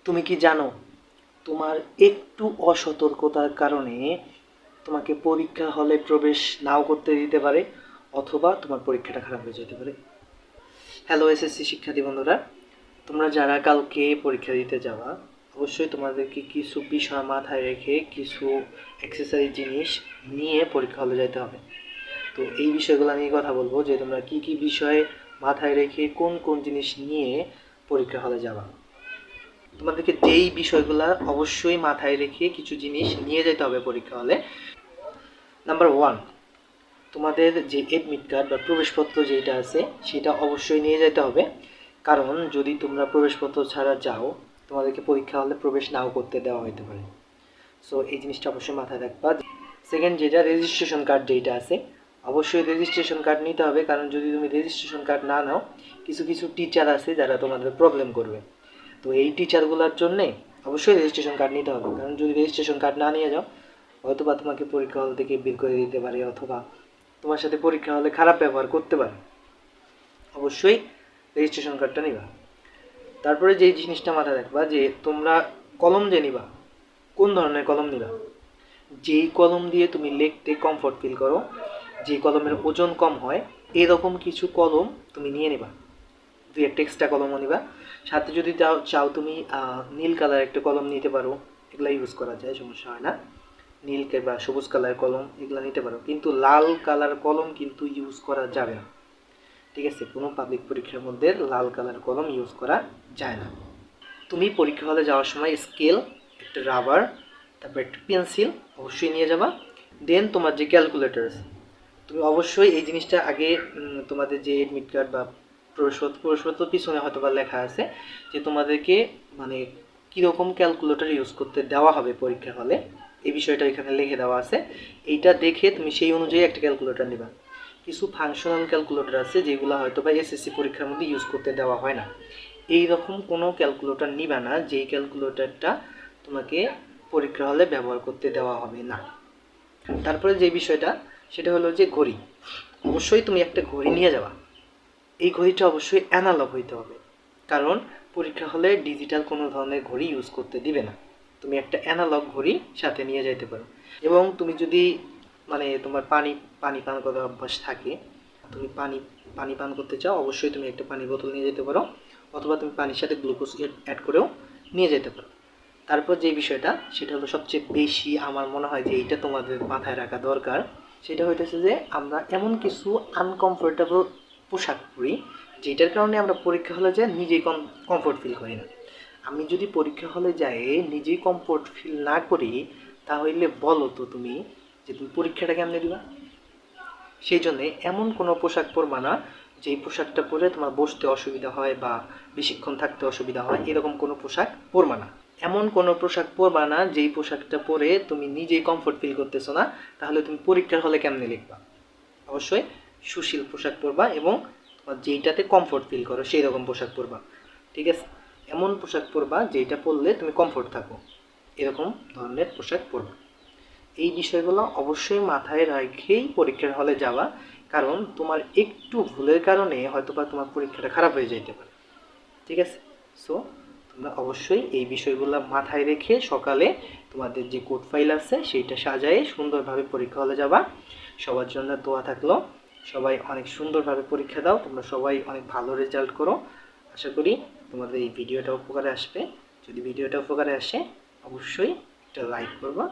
তুমি কি জানো তোমার একটু অসতর্কতার কারণে তোমাকে পরীক্ষা হলে প্রবেশ নাও করতে দিতে পারে, অথবা তোমার পরীক্ষাটা খারাপ হয়ে যেতে পারে। হ্যালো এসএসসি শিক্ষার্থী বন্ধুরা, তোমরা যারা কালকে পরীক্ষা দিতে যাওয়া, অবশ্যই তোমাদেরকে কিছু বিষয় মাথায় রেখে কিছু অ্যাক্সেসরি জিনিস নিয়ে পরীক্ষা হলে যেতে হবে। তো এই বিষয়গুলো নিয়ে কথা বলবো যে তোমরা কি কি বিষয় মাথায় রেখে কোন কোন জিনিস নিয়ে পরীক্ষা হলে যাবা। তোমাদেরকে যেই বিষয়গুলো অবশ্যই মাথায় রেখে কিছু জিনিস নিয়ে যেতে হবে পরীক্ষা হলে। নাম্বার 1, তোমাদের যে এডমিট কার্ড বা প্রবেশপত্র যেটা আছে সেটা অবশ্যই নিয়ে যেতে হবে, কারণ যদি তোমরা প্রবেশপত্র ছাড়া যাও তোমাদেরকে পরীক্ষা হলে প্রবেশ নাও করতে দেওয়া হতে পারে। সো এই জিনিসটা অবশ্যই মাথায় রাখবা। সেকেন্ড, যেটা রেজিস্ট্রেশন কার্ড যেটা আছে, অবশ্যই রেজিস্ট্রেশন কার্ড নিতে হবে, কারণ যদি তুমি রেজিস্ট্রেশন কার্ড না নাও কিছু কিছু টিচার আছে যারা তোমাদের প্রবলেম করবে। তো এই টিচারগুলোর জন্যে অবশ্যই রেজিস্ট্রেশন কার্ড নিতে হবে, কারণ যদি রেজিস্ট্রেশন কার্ড না নিয়ে যাও হয়তো বা তোমাকে পরীক্ষা হল থেকে বের করে দিতে পারে, অথবা তোমার সাথে পরীক্ষা হলে খারাপ ব্যবহার করতে পারে। অবশ্যই রেজিস্ট্রেশন কার্ডটা নিবা। তারপরে যে জিনিসটা মাথায় রাখবা যে তোমরা কলম যে নিবা, কোন ধরনের কলম নিবা। যেই কলম দিয়ে তুমি লিখতে কমফোর্ট ফিল করো, যে কলমের ওজন কম হয়, এরকম কিছু কলম তুমি নিয়ে নিবা। দুই একটা এক্সট্রা কলমও নিবা। সাথে যদি চাও তুমি নীল কালার একটা কলম নিতে পারো, এগুলো ইউজ করা যায়, সমস্যা হয় না। নীল বা সবুজ কালার কলম এগুলো নিতে পারো, কিন্তু লাল কালার কলম কিন্তু ইউজ করা যাবে না। ঠিক আছে, কোনো পাবলিক পরীক্ষার মধ্যে লাল কালার কলম ইউজ করা যায় না। তুমি পরীক্ষা হলে যাওয়ার সময় স্কেল, একটা রাবার, তারপর একটা পেন্সিল অবশ্যই নিয়ে যাবা। দেন তোমার যে ক্যালকুলেটর আছে, তুমি অবশ্যই এই জিনিসটা আগে তোমাদের যে এডমিট কার্ড বা প্রবেশপত্র পিছনে হয়তো বা লেখা আছে যে তোমাদেরকে মানে কীরকম ক্যালকুলেটর ইউজ করতে দেওয়া হবে পরীক্ষা হলে, এই বিষয়টা এখানে লিখে দেওয়া আছে। এইটা দেখে তুমি সেই অনুযায়ী একটা ক্যালকুলেটর নেবা। কিছু ফাংশনাল ক্যালকুলেটর আছে যেগুলো হয়তো বা এসএসসি পরীক্ষার মধ্যে ইউজ করতে দেওয়া হয় না। এই রকম কোনো ক্যালকুলেটর নিবা না যেই ক্যালকুলেটরটা তোমাকে পরীক্ষা হলে ব্যবহার করতে দেওয়া হবে না। তারপরে যে বিষয়টা সেটা হলো যে ঘড়ি, অবশ্যই তুমি একটা ঘড়ি নিয়ে যাবা। এই ঘড়িটা অবশ্যই অ্যানালগ হইতে হবে, কারণ পরীক্ষা হলে ডিজিটাল কোনো ধরনের ঘড়ি ইউজ করতে দিবে না। তুমি একটা অ্যানালগ ঘড়ি সাথে নিয়ে যাইতে পারো। এবং তুমি যদি তোমার পানি পানি পান করার অভ্যাস থাকে, তুমি পানি পান করতে চাও, অবশ্যই তুমি একটা পানির বোতল নিয়ে যেতে পারো, অথবা তুমি পানির সাথে গ্লুকোজ অ্যাড করেও নিয়ে যেতে পারো। তারপর যে বিষয়টা সেটা হলো সবচেয়ে বেশি আমার মনে হয় যে এইটা তোমাদের মাথায় রাখা দরকার, সেটা হইতেছে যে আমরা এমন কিছু আনকমফোর্টেবল পোশাক পরি যেটার কারণে আমরা পরীক্ষা হলে যাই নিজেই কমফোর্ট ফিল করি না। আমি যদি পরীক্ষা হলে যাই নিজেই কমফোর্ট ফিল না করি, তাহলে বলো তো তুমি যে তুমি পরীক্ষাটা কেমনে দিবা। সেই জন্যে এমন কোনো পোশাক পরবা না যেই পোশাকটা পরে তোমার বসতে অসুবিধা হয় বা বেশিক্ষণ থাকতে অসুবিধা হয়, এরকম কোনো পোশাক পরবা না। এমন কোনো পোশাক পরবা না যেই পোশাকটা পরে তুমি নিজেই কমফোর্ট ফিল করতেছো না, তাহলে তুমি পরীক্ষার হলে কেমনে লিখবা। অবশ্যই সুশীল পোশাক পরবা এবং তোমার যেইটাতে কমফোর্ট ফিল করো সেই রকম পোশাক পরবা। ঠিক আছে, এমন পোশাক পরবা যেইটা পরলে তুমি কমফোর্ট থাকো, এরকম ধরনের পোশাক পরবা। এই বিষয়গুলো অবশ্যই মাথায় রেখেই পরীক্ষার হলে যাওয়া, কারণ তোমার একটু ভুলের কারণে হয়তোবা তোমার পরীক্ষাটা খারাপ হয়ে যেতে পারে। ঠিক আছে, সো তোমরা অবশ্যই এই বিষয়গুলো মাথায় রেখে সকালে তোমাদের যে কোড ফাইল আছে সেইটা সাজায়ে সুন্দরভাবে পরীক্ষা হলে যাবা। সবার জন্য দোয়া থাকলো, সবাই অনেক সুন্দরভাবে পরীক্ষা দাও, তোমরা সবাই অনেক ভালো রেজাল্ট করো। আশা করি তোমাদের এই ভিডিওটা উপকারে আসবে। যদি ভিডিওটা উপকারে আসে অবশ্যই একটা লাইক করবা।